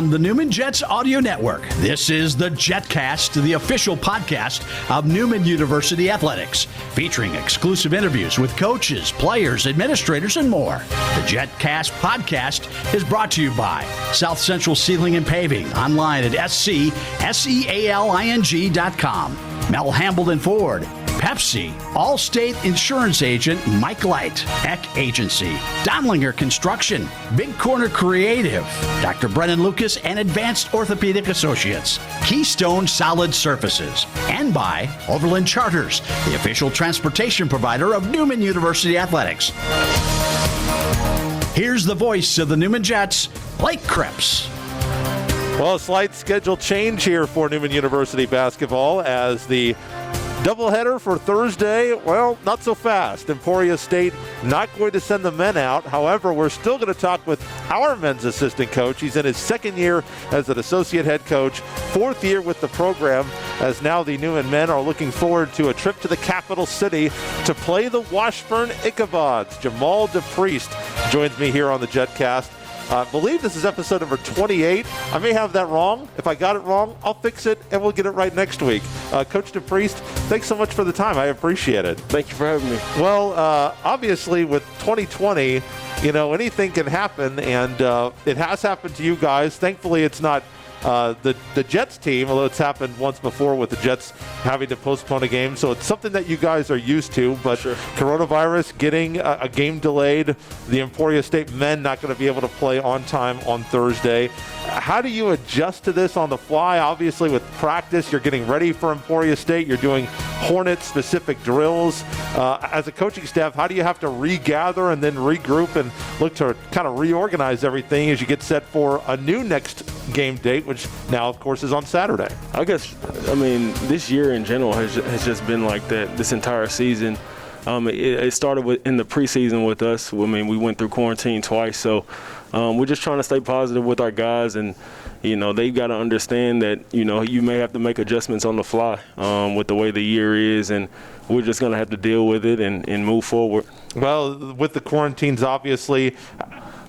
on the Newman Jets Audio Network. This is the Jetcast, the official podcast of Newman University Athletics, featuring exclusive interviews with coaches, players, administrators, and more. The Jetcast podcast is brought to you by South Central Ceiling and Paving, online at SCSEALING.com. Mel Hambledon Ford, Pepsi, Allstate Insurance Agent Mike Light, Eck Agency, Donlinger Construction, Big Corner Creative, Dr. Brennan Lucas and Advanced Orthopedic Associates, Keystone Solid Surfaces, and by Overland Charters, the official transportation provider of Newman University Athletics. Here's the voice of the Newman Jets, Blake Cripps. Well, a slight schedule change here for Newman University basketball as the doubleheader for Thursday, well, not so fast. Emporia State not going to send the men out. However, we're still going to talk with our men's assistant coach. He's in his second year as an associate head coach, fourth year with the program, as now the Newman men are looking forward to a trip to the capital city to play the Washburn Ichabods. Jamal DePriest joins me here on the Jetcast. I believe this is episode number 28. I may have that wrong. If I got it wrong, I'll fix it, and we'll get it right next week. Coach DePriest, thanks so much for the time. I appreciate it. Thank you for having me. Well, obviously with 2020, anything can happen, and it has happened to you guys. Thankfully, it's not the Jets team, although it's happened once before with the Jets having to postpone a game. So it's something that you guys are used to. But sure. Coronavirus, getting a game delayed, the Emporia State men not going to be able to play on time on Thursday. How do you adjust to this on the fly? Obviously, with practice, you're getting ready for Emporia State. You're doing Hornet-specific drills. As a coaching staff, how do you have to regather and then regroup and look to kind of reorganize everything as you get set for a new next game date, which now, of course, is on Saturday? This year in general has just been like that this entire season. It started in the preseason with us. We went through quarantine twice, so we're just trying to stay positive with our guys, and they've got to understand that you may have to make adjustments on the fly with the way the year is, and we're just going to have to deal with it and move forward. Well, with the quarantines, obviously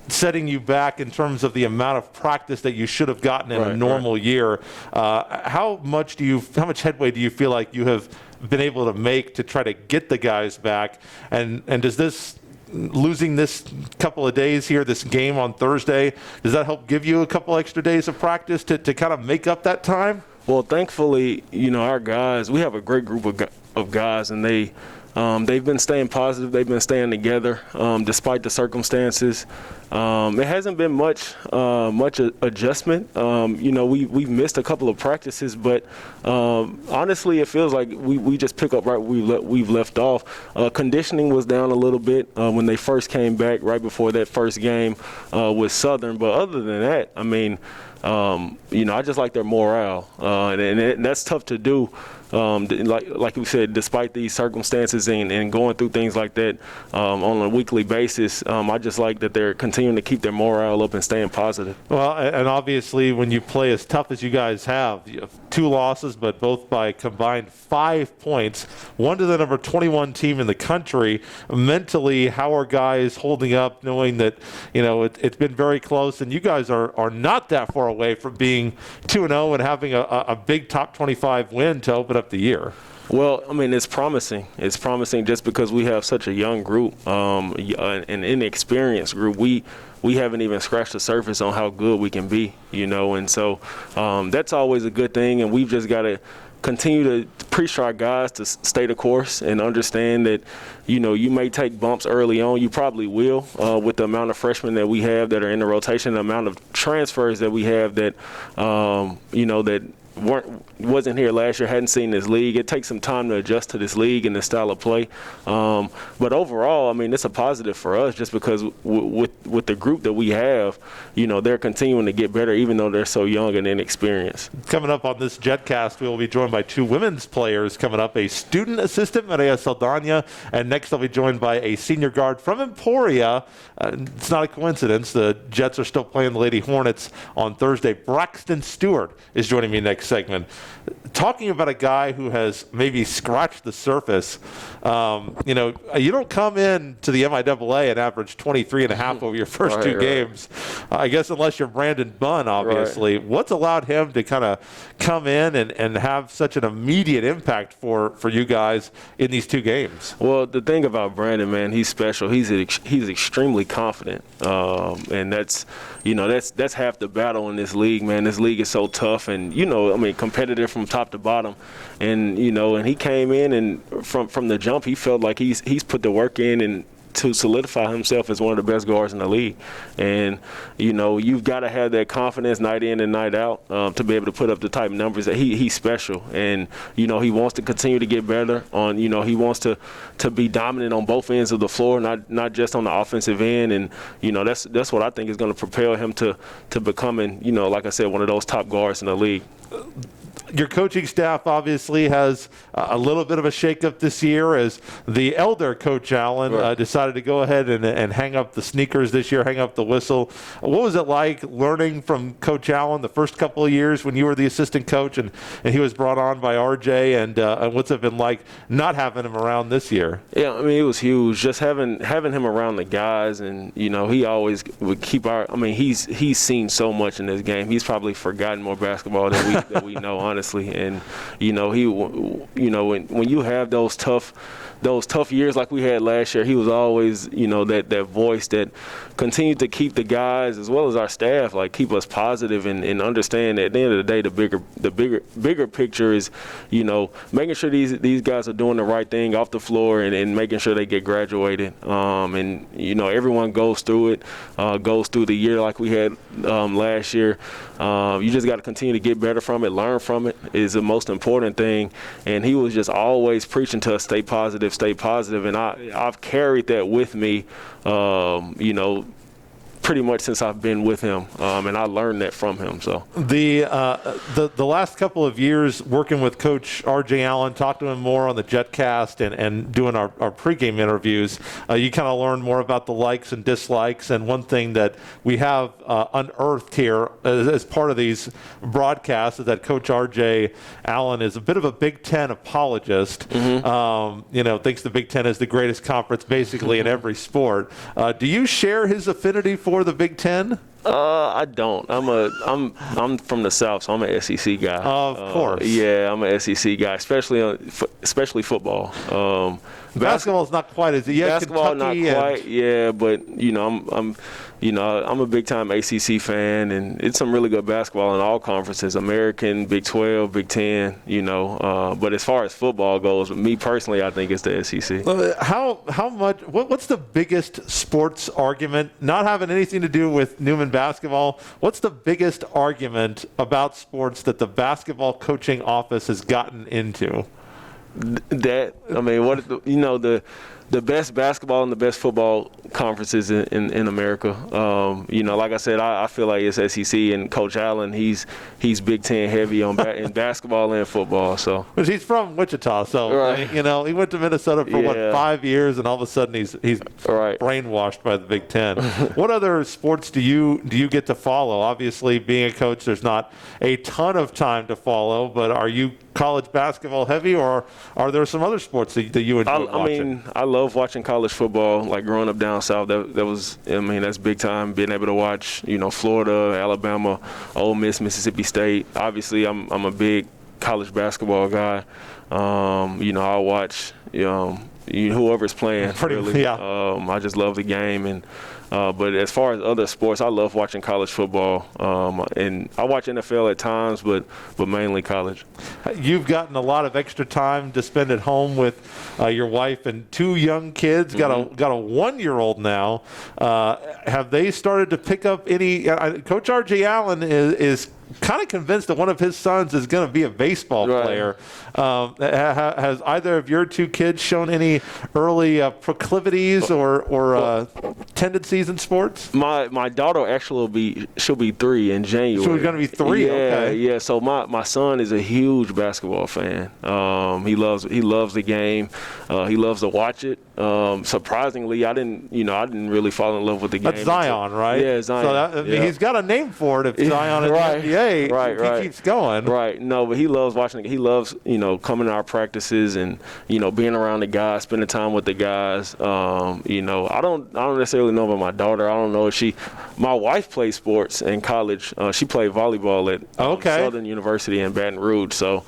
setting you back in terms of the amount of practice that you should have gotten in a normal year. How much headway do you feel like you have been able to make to try to get the guys back? And does this, losing this couple of days here, this game on Thursday, does that help give you a couple extra days of practice to kind of make up that time? Well, thankfully, our guys, we have a great group of guys, and they've been staying positive. They've been staying together despite the circumstances. It hasn't been much adjustment. We've missed a couple of practices, but honestly, it feels like we just pick up right where we've left off. Conditioning was down a little bit when they first came back right before that first game with Southern. But other than that, I just like their morale, and that's tough to do. Like we said, despite these circumstances and going through things like that on a weekly basis, I just like that they're continuing to keep their morale up and staying positive. Well, and obviously when you play as tough as you guys have 2 losses, but both by combined 5 points, one to the number 21 team in the country. Mentally, how are guys holding up, knowing that it's been very close, and you guys are not that far away from being 2-0 and having a big top 25 win to open up the year? Well, it's promising. It's promising just because we have such a young group, an inexperienced group. We haven't even scratched the surface on how good we can be, and so that's always a good thing, and we've just got to continue to preach to our guys to stay the course and understand that, you may take bumps early on. You probably will with the amount of freshmen that we have that are in the rotation, the amount of transfers that we have that, that wasn't here last year, hadn't seen this league. It takes some time to adjust to this league and the style of play. But overall, it's a positive for us just because with the group that we have, they're continuing to get better even though they're so young and inexperienced. Coming up on this Jetcast, we will be joined by 2 women's players coming up, a student assistant, Mireya Saldana, and next I'll be joined by a senior guard from Emporia. It's not a coincidence. The Jets are still playing the Lady Hornets on Thursday. Braxtyn Stewart is joining me next next segment. Talking about a guy who has maybe scratched the surface, you don't come in to the MIAA and average 23 and a half over your first two games, I guess, unless you're Brandon Bunn, obviously. Right. What's allowed him to kind of come in and have such an immediate impact for you guys in these two games? Well, the thing about Brandon, man, he's special. He's extremely confident, and that's half the battle in this league, man. This league is so tough, and competitive from top to bottom, and and he came in and from the jump, he felt like he's put the work in and to solidify himself as one of the best guards in the league. And you've got to have that confidence night in and night out to be able to put up the type of numbers that he's special. And he wants to continue to get better on, he wants to be dominant on both ends of the floor, not just on the offensive end. And that's what I think is going to propel him to becoming, like I said, one of those top guards in the league. Your coaching staff obviously has a little bit of a shakeup this year as the elder Coach Allen decided to go ahead and hang up the sneakers this year, hang up the whistle. What was it like learning from Coach Allen the first couple of years when you were the assistant coach and he was brought on by RJ, and what's it been like not having him around this year? Yeah, it was huge. Just having him around the guys, and he always would keep he's seen so much in this game. He's probably forgotten more basketball than we know, honestly. And when you have those tough years like we had last year, he was always that voice that continued to keep the guys as well as our staff keep us positive and understand that at the end of the day the bigger picture is making sure these guys are doing the right thing off the floor and making sure they get graduated, and everyone goes through the year like we had last year. You just got to continue to get better from it, learn from it is the most important thing. And he was just always preaching to us, stay positive, and I've carried that with me, pretty much since I've been with him, and I learned that from him. So the last couple of years working with Coach R.J. Allen, talking to him more on the Jetcast and doing our pregame interviews, you kind of learn more about the likes and dislikes. And one thing that we have unearthed here as part of these broadcasts is that Coach R.J. Allen is a bit of a Big Ten apologist. Thinks the Big Ten is the greatest conference basically in every sport. Do you share his affinity for the Big Ten? I don't. I'm from the South, so I'm an SEC guy. Of course. Yeah, I'm an SEC guy, especially football. Basketball is not quite as yet. Basketball not quite. Yeah, but I'm a big time ACC fan, and it's some really good basketball in all conferences: American, Big 12, Big 10. But as far as football goes, me personally, I think it's the SEC. How much? What's the biggest sports argument? Not having anything to do with Newman basketball. What's the biggest argument about sports that the basketball coaching office has gotten into? The best basketball and the best football conferences in America. Like I said, I feel like it's SEC, and Coach Allen, he's Big Ten heavy in basketball and football. So, because he's from Wichita, so he went to Minnesota for 5 years, and all of a sudden he's brainwashed by the Big Ten. What other sports do you get to follow? Obviously, being a coach, there's not a ton of time to follow, but are you college basketball heavy, or are there some other sports that you enjoy watching? I love watching college football. Like growing up down south, that's big time. Being able to watch, Florida, Alabama, Ole Miss, Mississippi State. Obviously, I'm a big college basketball guy. I'll watch whoever's playing. Really. Yeah. I just love the game, and but as far as other sports, I love watching college football, and I watch NFL at times, but mainly college. You've gotten a lot of extra time to spend at home with your wife and two young kids. Got a 1-year-old now. Have they started to pick up any? Coach R.J. Allen is kind of convinced that one of his sons is going to be a baseball player. Has either of your two kids shown any early proclivities or tendencies in sports? My daughter actually she'll be 3 in January. So she's going to be 3. Yeah, okay. Yeah. So my son is a huge basketball fan. He loves the game. He loves to watch it. Surprisingly, I didn't really fall in love with the game. That's Zion, right? Yeah, Zion. So he's got a name for it. If Zion in right, the NBA, he keeps going. Right. No, but he loves watching. He loves, coming to our practices and, being around the guys, spending time with the guys. I don't necessarily know about my daughter. I don't know if my wife played sports in college. She played volleyball at Southern University in Baton Rouge. So,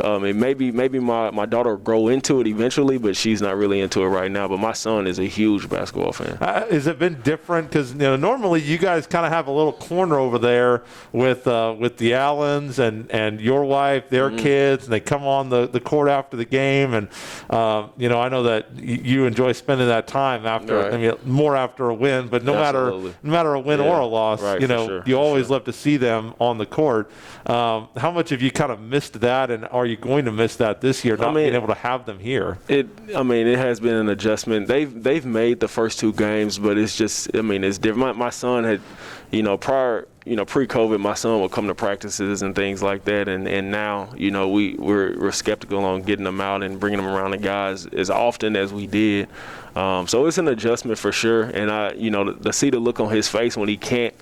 maybe my daughter will grow into it eventually, but she's not really into it right now. But my son is a huge basketball fan. Has it been different? Because normally you guys kind of have a little corner over there with the Allens and your wife, their kids, and they come on the court after the game. And I know that you enjoy spending that time after. More after a win, but no matter a win or a loss, you always love to see them on the court. How much have you kind of missed that, and are you going to miss that this year, not being able to have them here? It has been an adjustment. They've made the first two games, but it's just, it's different. My son had, pre-COVID, my son would come to practices and things like that, and now, we're skeptical on getting them out and bringing them around the guys as often as we did. So it's an adjustment for sure, and to see the look on his face when he can't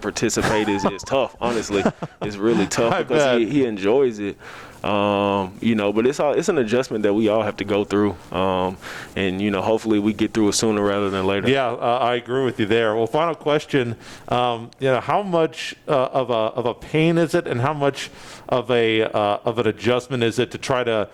participate is tough. Honestly, it's really tough because he enjoys it. But it's an adjustment that we all have to go through, and hopefully we get through it sooner rather than later. Yeah, I agree with you there. Well, final question: how much of a pain is it, and how much of an adjustment is it to try to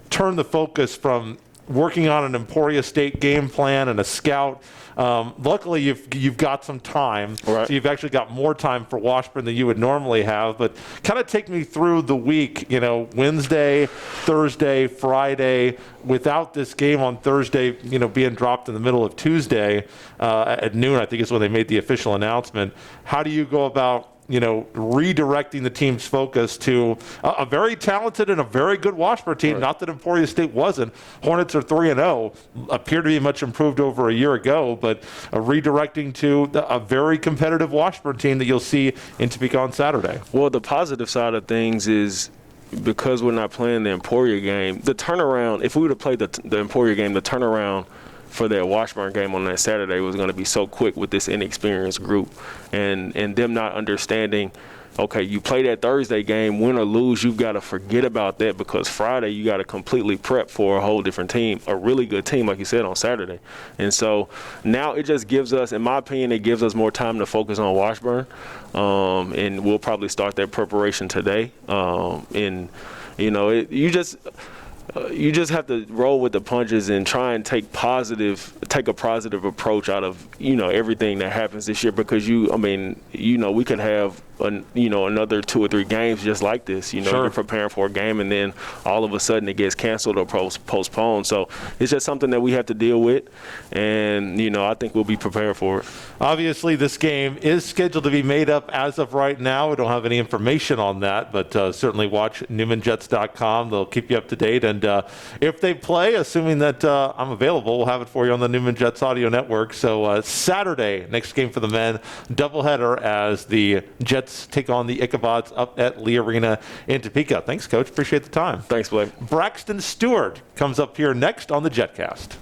turn the focus from working on an Emporia State game plan and a scout? Luckily, you've got some time, right. So you've actually got more time for Washburn than you would normally have. But kind of take me through the week, Wednesday, Thursday, Friday, without this game on Thursday, being dropped in the middle of Tuesday at noon, I think is when they made the official announcement. How do you go about redirecting the team's focus to a very talented and a very good Washburn team? Right. Not that Emporia State wasn't. Hornets are 3-0, appear to be much improved over a year ago, but redirecting to a very competitive Washburn team that you'll see in Topeka on Saturday. Well, the positive side of things is because we're not playing the Emporia game, the turnaround, if we would have played the Emporia game, the turnaround for their Washburn game on that Saturday was going to be so quick with this inexperienced group and them not understanding, okay, you play that Thursday game, win or lose, you've got to forget about that because Friday you got to completely prep for a whole different team, a really good team, like you said, on Saturday. And so now it just gives us, in my opinion, it gives us more time to focus on Washburn, and we'll probably start that preparation today. You just have to roll with the punches and try and take a positive approach out of everything that happens this year because we could have another 2 or 3 games just like this. Sure. You're preparing for a game and then all of a sudden it gets canceled or postponed. So it's just something that we have to deal with, and I think we'll be prepared for it. Obviously, this game is scheduled to be made up as of right now. We don't have any information on that, but certainly watch NewmanJets.com. They'll keep you up to date, and if they play, assuming that I'm available, we'll have it for you on the Newman Jets Audio Network. So Saturday, next game for the men, doubleheader as the Jets take on the Ichabods up at Lee Arena in Topeka. Thanks, Coach. Appreciate the time. Thanks, Blake. Braxtyn Stewart comes up here next on the Jetcast.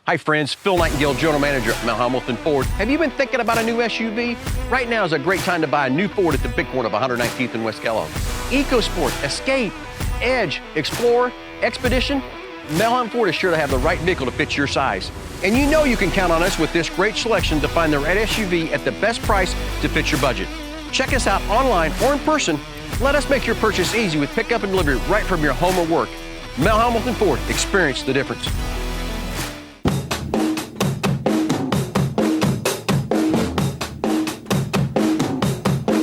Hi friends, Phil Nightingale, General Manager at Mount Hamilton Ford. Have you been thinking about a new SUV? Right now is a great time to buy a new Ford at the big corner of 119th and West Kellogg. EcoSport, Escape, Edge, Explorer, Expedition. Mount Hamilton Ford is sure to have the right vehicle to fit your size. And you can count on us with this great selection to find the right SUV at the best price to fit your budget. Check us out online or in person. Let us make your purchase easy with pickup and delivery right from your home or work. Mount Hamilton Ford, experience the difference.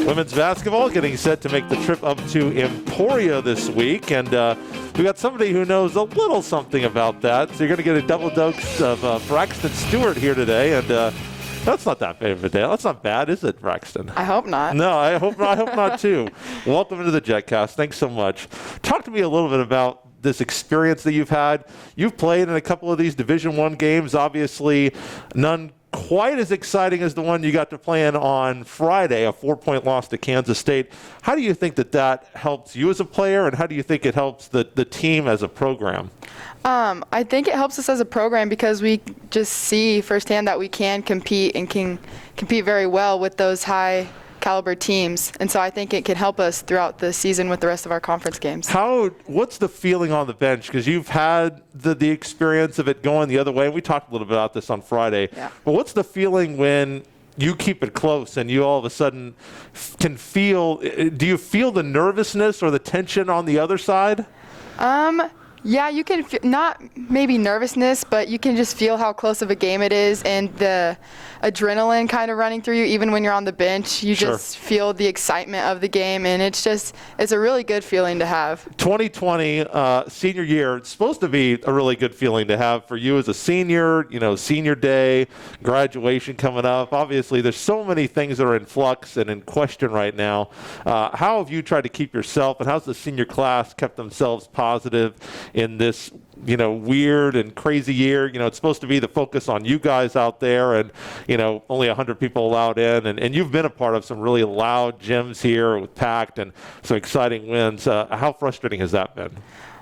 Women's basketball getting set to make the trip up to Emporia this week, and we got somebody who knows a little something about that. So you're going to get a double dose of Braxtyn Stewart here today, and that's not that bad of a day. That's not bad, is it, Braxtyn? I hope not. No, I hope not too. Welcome to the Jetcast. Thanks so much. Talk to me a little bit about this experience that you've had. You've played in a couple of these Division I games, obviously none quite as exciting as the one you got to play in on Friday, a 4-point loss to Kansas State. How do you think that helps you as a player, and how do you think it helps the team as a program? I think it helps us as a program because we just see firsthand that we can compete and can compete very well with those high caliber teams, and so I think it can help us throughout the season with the rest of our conference games. What's the feeling on the bench? Because you've had the experience of it going the other way, and we talked a little bit about this on Friday. Yeah. But what's the feeling when you keep it close and you all of a sudden can feel? Do you feel the nervousness or the tension on the other side? Yeah, you can not maybe nervousness, but you can just feel how close of a game it is, and the adrenaline kind of running through you. Even when you're on the bench, you just feel the excitement of the game, and it's a really good feeling to have. 2020 senior year, it's supposed to be a really good feeling to have for you as a senior. Senior day, graduation coming up. Obviously, there's so many things that are in flux and in question right now. How have you tried to keep yourself, and how's the senior class kept themselves positive in this, weird and crazy year? It's supposed to be the focus on you guys out there, and, only 100 people allowed in. And you've been a part of some really loud gyms here with packed and some exciting wins. How frustrating has that been?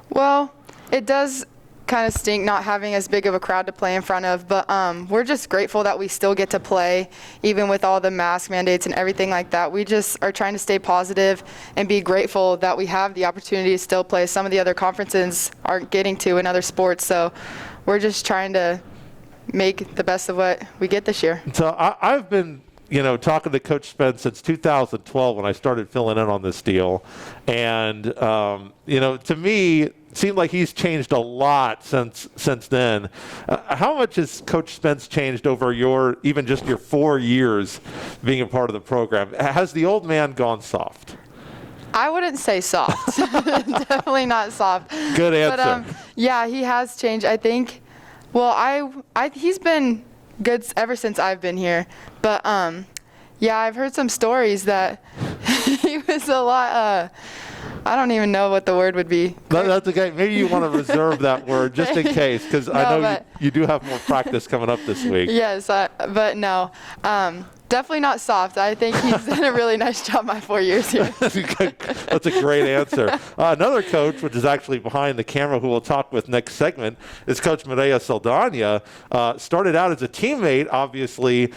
Well, it does kind of stink not having as big of a crowd to play in front of, but we're just grateful that we still get to play, even with all the mask mandates and everything like that. We just are trying to stay positive and be grateful that we have the opportunity to still play. Some of the other conferences aren't getting to in other sports, so we're just trying to make the best of what we get this year. So I've been talking to Coach Spence since 2012 when I started filling in on this deal. And, to me, it seemed like he's changed a lot since then. How much has Coach Spence changed over even just your 4 years being a part of the program? Has the old man gone soft? I wouldn't say soft. Definitely not soft. Good answer. But, yeah, he has changed. I think, he's been good ever since I've been here. But, yeah, I've heard some stories that he was a lot, I don't even know what the word would be. That's okay. Maybe you want to reserve that word just in case, because I know you do have more practice coming up this week. Yes, but no. Definitely not soft. I think he's done a really nice job my 4 years here. That's a great answer. Another coach, which is actually behind the camera, who we'll talk with next segment, is Coach Mireya Saldana. Started out as a teammate. Obviously,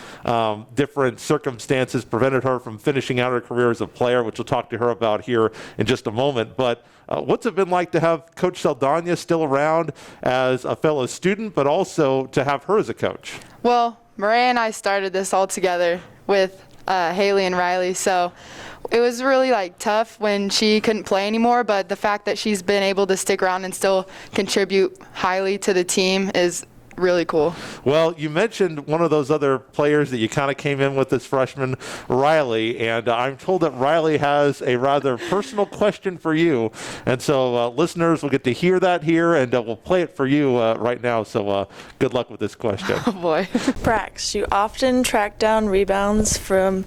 different circumstances prevented her from finishing out her career as a player, which we'll talk to her about here in just a moment. But what's it been like to have Coach Saldana still around as a fellow student, but also to have her as a coach? Well, Mireya and I started this all together with Haley and Riley, so it was really tough when she couldn't play anymore, but the fact that she's been able to stick around and still contribute highly to the team is really cool. Well, you mentioned one of those other players that you kind of came in with as freshman, Riley, and I'm told that Riley has a rather personal question for you. And so listeners will get to hear that here, and we'll play it for you right now. So good luck with this question. Oh, boy. Brax, you often track down rebounds from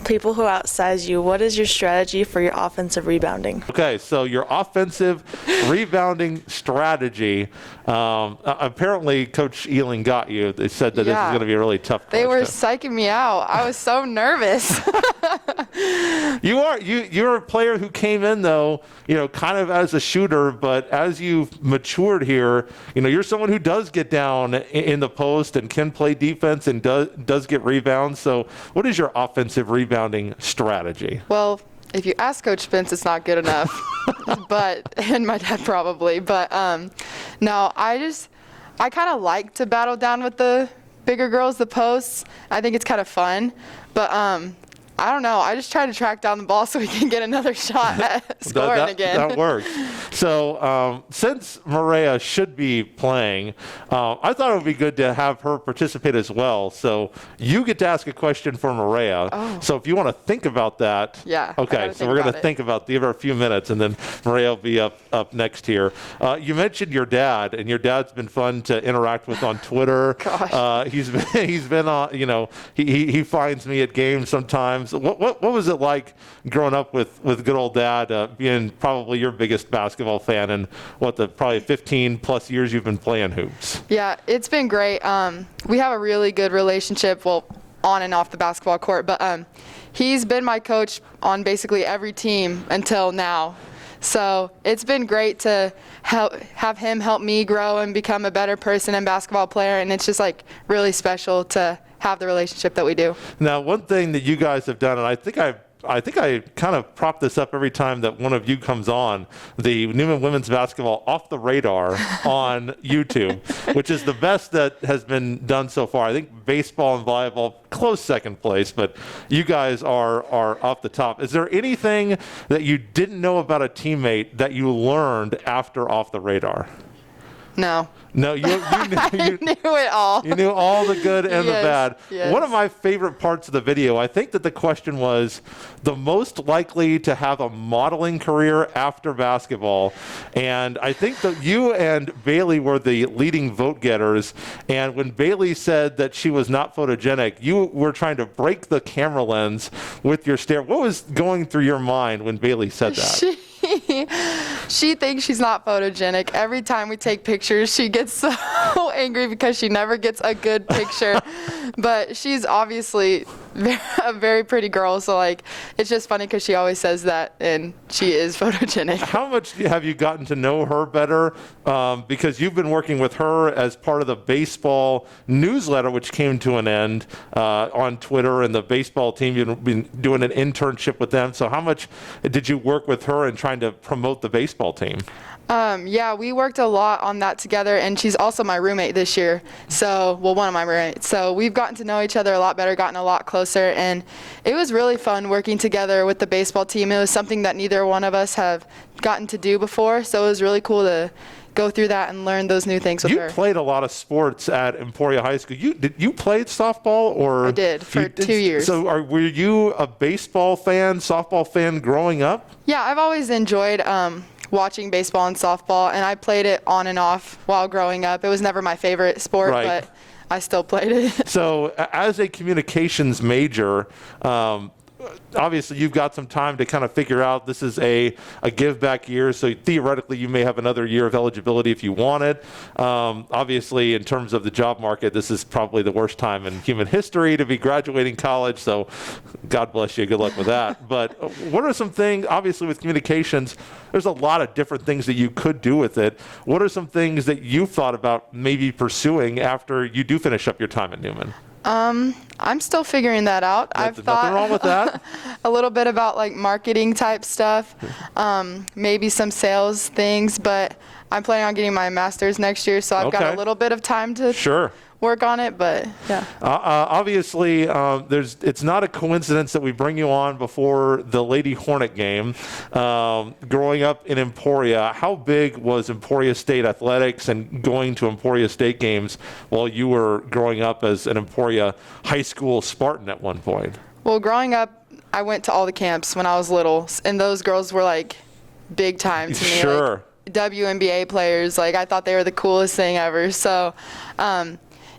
people who outsize you. What is your strategy for your offensive rebounding? Okay, so your offensive rebounding strategy. Apparently, Coach Ealing got you. They said that this is going to be a really tough question. They were psyching me out. I was so nervous. You're a player who came in, though, kind of as a shooter, but as you've matured here, you're someone who does get down in the post and can play defense and does get rebounds. So what is your offensive rebounding strategy? Well, if you ask Coach Spence, it's not good enough. And my dad probably. But no, I kind of like to battle down with the bigger girls, the posts. I think it's kind of fun. But I don't know. I just try to track down the ball so we can get another shot at scoring again. That works. So since Mireya should be playing, I thought it would be good to have her participate as well. So you get to ask a question for Mireya. Oh. So if you want to think about that. Yeah. Okay, so we're going to think about it. Give her a few minutes, and then Mireya will be up next here. You mentioned your dad, and your dad's been fun to interact with on Twitter. Gosh. He's been on, he finds me at games sometimes. What was it like growing up with good old dad, being probably your biggest basketball fan, and probably 15 plus years you've been playing hoops? Yeah, it's been great. We have a really good relationship, well, on and off the basketball court, but he's been my coach on basically every team until now. So it's been great to have him help me grow and become a better person and basketball player, and it's just like really special to have the relationship that we do. Now, one thing that you guys have done, and I think I kind of prop this up every time that one of you comes on, the Newman women's basketball off the radar on YouTube, which is the best that has been done so far. I think baseball and volleyball close second place, but you guys are off the top. Is there anything that you didn't know about a teammate that you learned after off the radar? No. No, you I knew it all. You knew all the good and the bad. Yes. One of my favorite parts of the video, I think that the question was the most likely to have a modeling career after basketball. And I think that you and Bailey were the leading vote getters. And when Bailey said that she was not photogenic, you were trying to break the camera lens with your stare. What was going through your mind when Bailey said that? She thinks she's not photogenic. Every time we take pictures, she gets so angry because she never gets a good picture. But she's obviously a very pretty girl, so like it's just funny because she always says that, and she is photogenic. How much have you gotten to know her better? Because you've been working with her as part of the baseball newsletter, which came to an end on Twitter, and the baseball team, you've been doing an internship with them. So how much did you work with her in trying to promote the baseball team? Yeah, we worked a lot on that together, and she's also my roommate this year. So, well, one of my roommates. So we've gotten to know each other a lot better, gotten a lot closer, and it was really fun working together with the baseball team. It was something that neither one of us have gotten to do before, so it was really cool to go through that and learn those new things with her. You played a lot of sports at Emporia High School. Did you play softball, or? I did for 2 years. So were you a baseball fan, softball fan growing up? Yeah, I've always enjoyed watching baseball and softball, and I played it on and off while growing up. It was never my favorite sport, right, but I still played it. So as a communications major, obviously you've got some time to kind of figure out this is a give back year, so theoretically you may have another year of eligibility if you want it. Obviously in terms of the job market, this is probably the worst time in human history to be graduating college, so God bless you, good luck with that. But what are some things, obviously with communications, there's a lot of different things that you could do with it. What are some things that you've thought about maybe pursuing after you do finish up your time at Newman? I'm still figuring that out. I've thought nothing wrong with that. a little bit about like marketing type stuff, maybe some sales things, but I'm planning on getting my master's next year, so I've got a little bit of time to work on it, but yeah. Obviously, it's not a coincidence that we bring you on before the Lady Hornet game. Growing up in Emporia, how big was Emporia State athletics and going to Emporia State games while you were growing up as an Emporia high school Spartan at one point? Well, growing up, I went to all the camps when I was little, and those girls were like big time to me. Sure. Like, WNBA players, like I thought they were the coolest thing ever. So,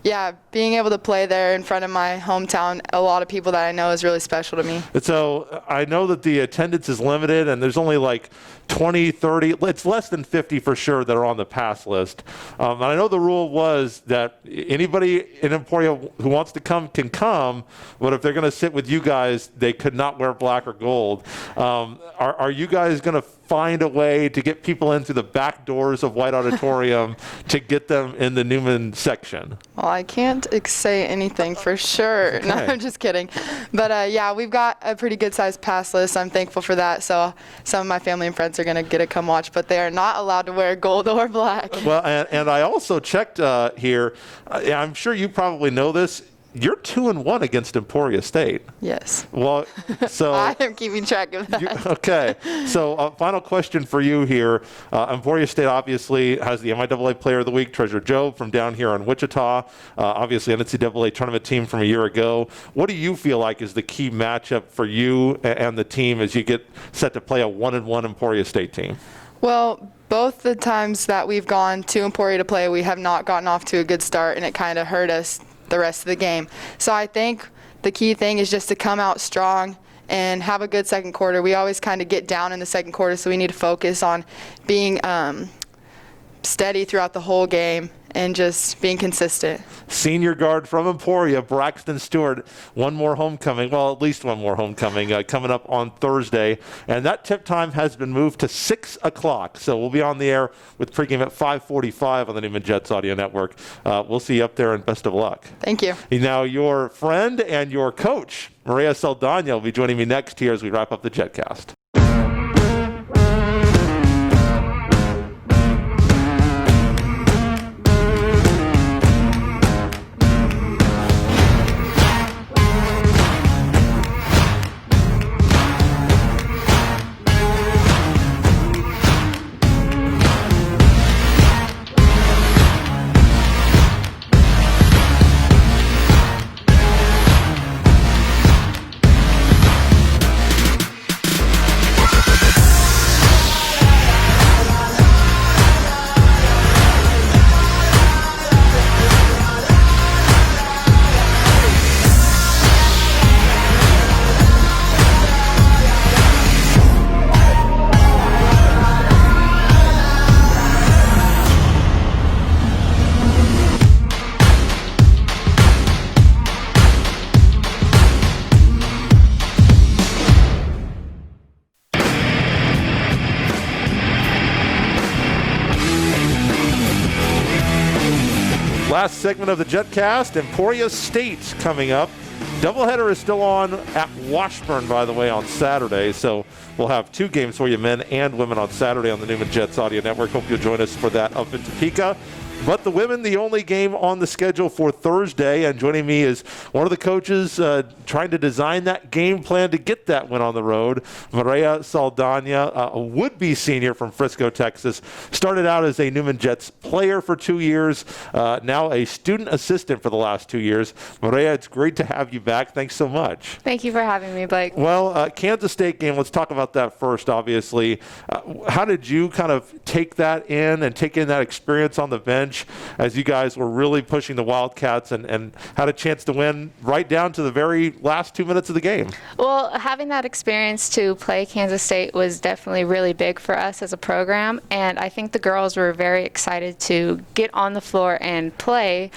yeah, being able to play there in front of my hometown, a lot of people that I know, is really special to me. So I know that the attendance is limited, and there's only like 20, 30, it's less than 50 for sure that are on the pass list. And I know the rule was that anybody in Emporia who wants to come can come, but if they're going to sit with you guys, they could not wear black or gold. Are you guys going to find a way to get people in through the back doors of White Auditorium to get them in the Newman section? Well, I can't say anything for sure. Okay. No, I'm just kidding. But yeah, we've got a pretty good sized pass list. I'm thankful for that. So some of my family and friends are going to get to come watch, but they are not allowed to wear gold or black. Well, and I also checked here. I'm sure you probably know this. you're 2-1 against Emporia State. Yes. Well, so I am keeping track of that. okay. So final question for you here. Emporia State obviously has the MIAA Player of the Week, Treasure Joe, from down here in Wichita. Obviously an NCAA tournament team from a year ago. What do you feel like is the key matchup for you and the team as you get set to play a 1-1 Emporia State team? Well, both the times that we've gone to Emporia to play, we have not gotten off to a good start, and it kind of hurt us the rest of the game. So I think the key thing is just to come out strong and have a good second quarter. We always kind of get down in the second quarter, so we need to focus on being steady throughout the whole game and just being consistent. Senior guard from Emporia, Braxtyn Stewart, one more homecoming, well, at least one more homecoming coming up on Thursday. And that tip time has been moved to 6 o'clock. So we'll be on the air with pregame at 5:45 on the Newman Jets Audio Network. We'll see you up there, and best of luck. Thank you. Now, your friend and your coach, Mireya Saldana, will be joining me next here as we wrap up the Jetcast. Last segment of the Jetcast, Emporia State coming up. Doubleheader is still on at Washburn, by the way, on Saturday. So we'll have two games for you, men and women, on Saturday on the Newman Jets Audio Network. Hope you'll join us for that up in Topeka. But the women, the only game on the schedule for Thursday. And joining me is one of the coaches trying to design that game plan to get that win on the road. Mireya Saldana, a would-be senior from Frisco, Texas. Started out as a Newman Jets player for 2 years. Now a student assistant for the last 2 years. Mireya, it's great to have you back. Thanks so much. Thank you for having me, Blake. Well, Kansas State game, let's talk about that first, obviously. How did you kind of take that in and take in that experience on the bench as you guys were really pushing the Wildcats and had a chance to win right down to the very last 2 minutes of the game? Well, having that experience to play Kansas State was definitely really big for us as a program, and I think the girls were very excited to get on the floor and play,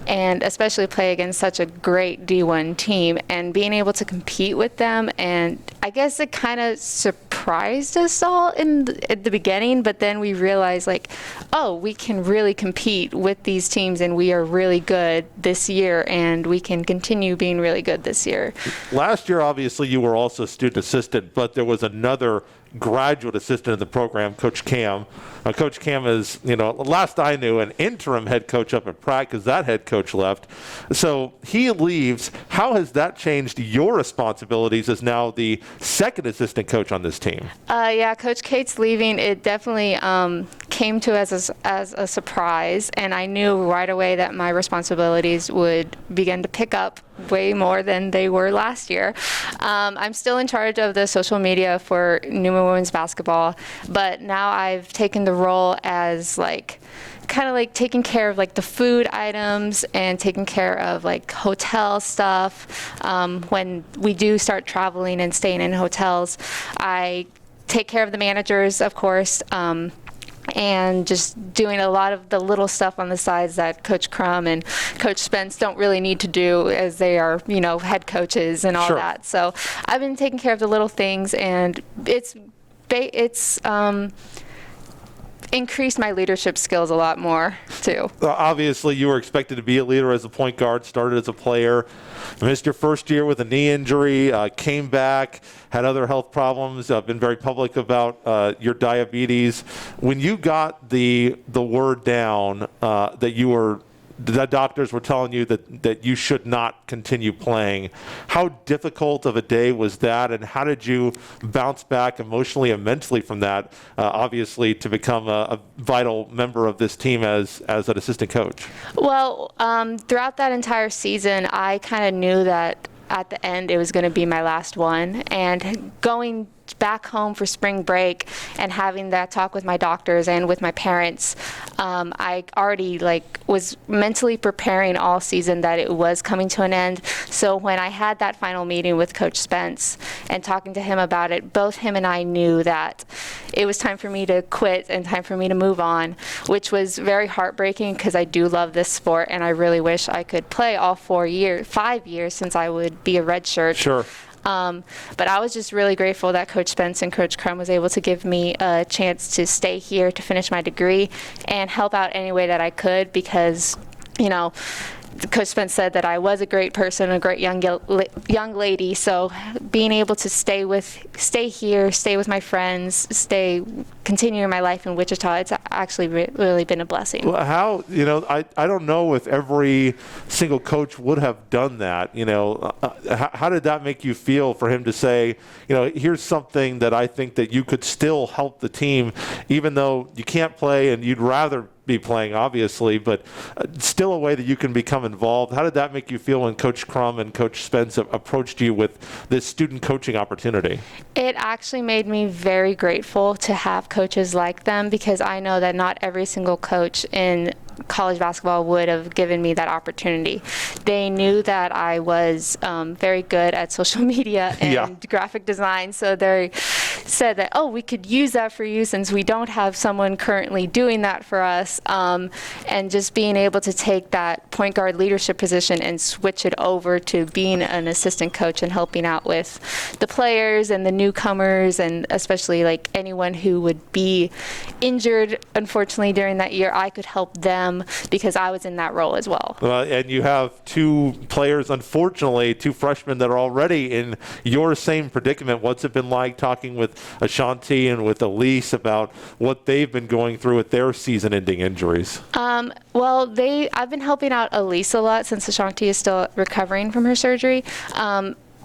and especially play against such a great D1 team and being able to compete with them. And I guess it kind of surprised us all at the beginning, but then we realized, like, oh, we can really compete with these teams, and we are really good this year, and we can continue being really good this year. Last year, obviously, you were also student assistant, but there was another graduate assistant in the program, Coach Cam. Coach Cam is, last I knew, an interim head coach up at Pratt because that head coach left. So he leaves. How has that changed your responsibilities as now the second assistant coach on this team? Yeah, Coach Kate's leaving. It definitely came to us as a surprise, and I knew right away that my responsibilities would begin to pick up way more than they were last year. I'm still in charge of the social media for Newman women's basketball, but now I've taken the role as kind of taking care of the food items and taking care of hotel stuff. When we do start traveling and staying in hotels, I take care of the managers, of course, and just doing a lot of the little stuff on the sides that Coach Crum and Coach Spence don't really need to do, as they are, head coaches and all that. So I've been taking care of the little things, and it's increased my leadership skills a lot more, too. Obviously, you were expected to be a leader as a point guard, started as a player, missed your first year with a knee injury, came back, had other health problems, been very public about your diabetes. When you got the word down that you were the doctors were telling you that you should not continue playing. How difficult of a day was that, and how did you bounce back emotionally and mentally from that, obviously, to become a vital member of this team as an assistant coach? Well, throughout that entire season, I kind of knew that at the end it was going to be my last one, and going back home for spring break and having that talk with my doctors and with my parents, I already was mentally preparing all season that it was coming to an end. So when I had that final meeting with Coach Spence and talking to him about it, both him and I knew that it was time for me to quit and time for me to move on, which was very heartbreaking because I do love this sport and I really wish I could play all 5 years since I would be a redshirt. Sure. But I was just really grateful that Coach Spence and Coach Crum was able to give me a chance to stay here to finish my degree and help out any way that I could, because, Coach Spence said that I was a great person, a great young lady. So being able to stay here, stay with my friends, continue my life in Wichita, it's actually really been a blessing. Well, how, I don't know if every single coach would have done that. How did that make you feel for him to say, here's something that I think that you could still help the team, even though you can't play and you'd rather be playing, obviously, but still a way that you can become involved. How did that make you feel when Coach Crum and Coach Spence approached you with this student coaching opportunity? It actually made me very grateful to have coaches like them, because I know that not every single coach in college basketball would have given me that opportunity. They knew that I was very good at social media and graphic design, so they said that, we could use that for you since we don't have someone currently doing that for us, and just being able to take that point guard leadership position and switch it over to being an assistant coach and helping out with the players and the newcomers, and especially anyone who would be injured, unfortunately, during that year. I could help them because I was in that role as well. And you have two players, unfortunately, two freshmen that are already in your same predicament. What's it been like talking with Ashanti and with Elise about what they've been going through with their season-ending injuries? Well, I've been helping out Elise a lot since Ashanti is still recovering from her surgery.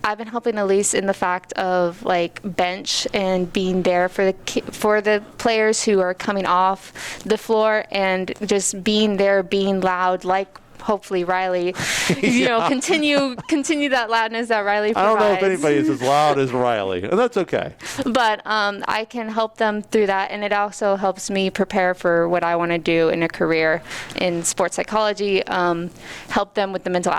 I've been helping Elise in the fact of bench and being there for the players who are coming off the floor, and just being there, being loud, hopefully Riley, continue that loudness that Riley provides. I don't know if anybody is as loud as Riley, and that's okay. But I can help them through that, and it also helps me prepare for what I want to do in a career in sports psychology, help them with the mental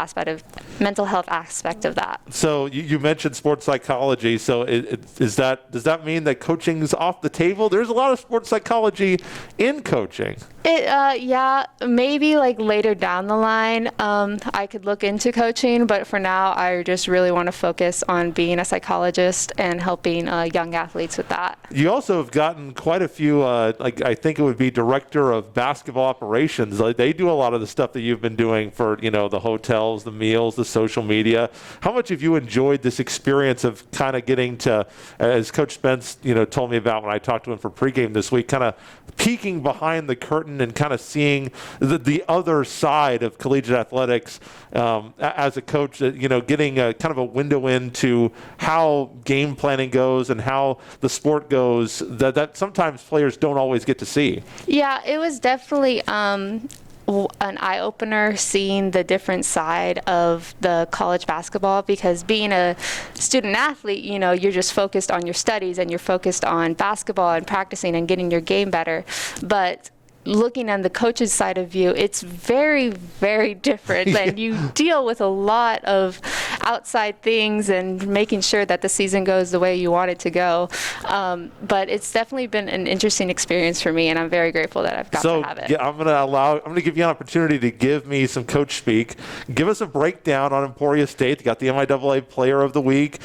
health aspect of that. So you mentioned sports psychology, so does that mean that coaching is off the table? There's a lot of sports psychology in coaching. Yeah, maybe later down the line, I could look into coaching, but for now, I just really want to focus on being a psychologist and helping young athletes with that. You also have gotten quite a few, I think it would be director of basketball operations. They do a lot of the stuff that you've been doing for, the hotels, the meals, the social media. How much have you enjoyed this experience of kind of getting to, as Coach Spence, told me about when I talked to him for pregame this week, kind of peeking behind the curtain and kind of seeing the other side of collegiate athletics as a coach, getting a kind of a window into how game planning goes and how the sport goes that sometimes players don't always get to see. Yeah, it was definitely an eye-opener seeing the different side of the college basketball, because being a student athlete, you're just focused on your studies and you're focused on basketball and practicing and getting your game better. But looking on the coach's side of you, it's very, very different. And you deal with a lot of outside things and making sure that the season goes the way you want it to go. But it's definitely been an interesting experience for me, and I'm very grateful that I've got to have it. Yeah, I'm going to give you an opportunity to give me some coach speak. Give us a breakdown on Emporia State. They got the MIAA Player of the Week,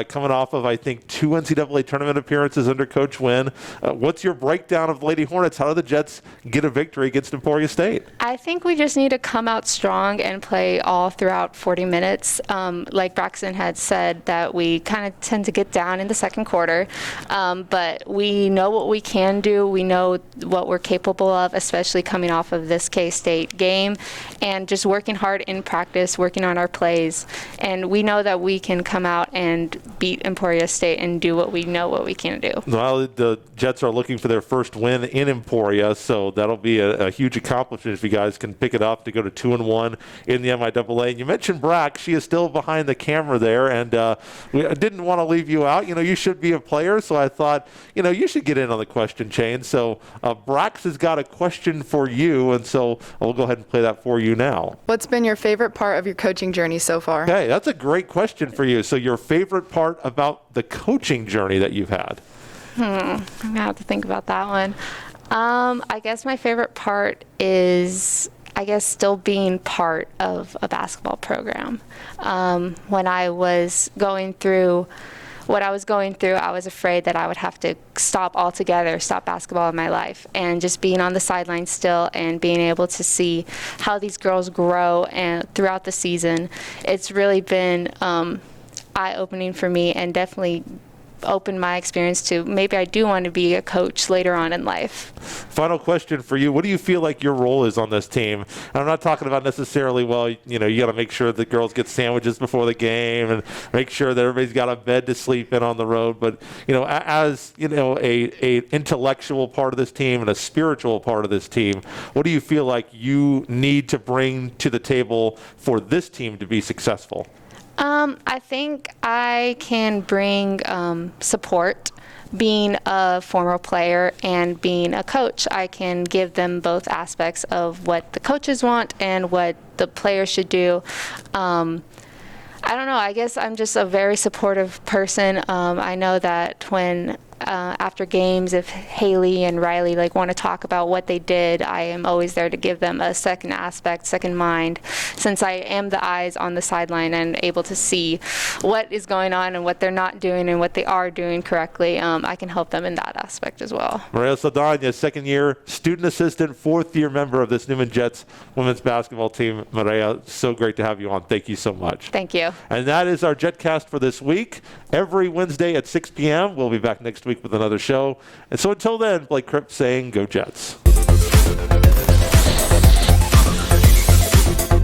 coming off of, I think, 2 NCAA tournament appearances under Coach Wynn. What's your breakdown of Lady Hornets? How do the Jets get a victory against Emporia State? I think we just need to come out strong and play all throughout 40 minutes. Like Braxtyn had said, that we kind of tend to get down in the second quarter, but we know what we can do. We know what we're capable of, especially coming off of this K-State game, and just working hard in practice, working on our plays. And we know that we can come out and beat Emporia State and do what we know what we can do. Well, the Jets are looking for their first win in Emporia, so that'll be a huge accomplishment if you guys can pick it up to go to 2-1 in the MIAA. And you mentioned Brack. She is still behind the camera there, and we didn't want to leave you out. You should be a player, so I thought, you should get in on the question chain. So Brax has got a question for you, and so we'll go ahead and play that for you now. What's been your favorite part of your coaching journey so far? Okay, that's a great question for you. So your favorite part about the coaching journey that you've had? I'm going to have to think about that one. I guess my favorite part is, still being part of a basketball program. When I was going through what I was going through, I was afraid that I would have to stop basketball in my life. And just being on the sideline still and being able to see how these girls grow and throughout the season, it's really been eye-opening for me, and definitely opened my experience to maybe I do want to be a coach later on in life. Final question for you. What do you feel like your role is on this team? And I'm not talking about necessarily, you got to make sure the girls get sandwiches before the game and make sure that everybody's got a bed to sleep in on the road. But, as, a intellectual part of this team and a spiritual part of this team, what do you feel like you need to bring to the table for this team to be successful? I think I can bring support. Being a former player and being a coach, I can give them both aspects of what the coaches want and what the players should do. I don't know. I guess I'm just a very supportive person. I know that when after games, if Haley and Riley want to talk about what they did, I am always there to give them a second aspect, second mind, since I am the eyes on the sideline and able to see what is going on and what they're not doing and what they are doing correctly. I can help them in that aspect as well. Mireya Saldana, second-year student assistant, fourth-year member of this Newman Jets women's basketball team. Mireya, so great to have you on. Thank you so much. Thank you. And that is our Jetcast for this week. Every Wednesday at 6 p.m. We'll be back next week with another show. And so until then, Blake Kripp saying, go Jets.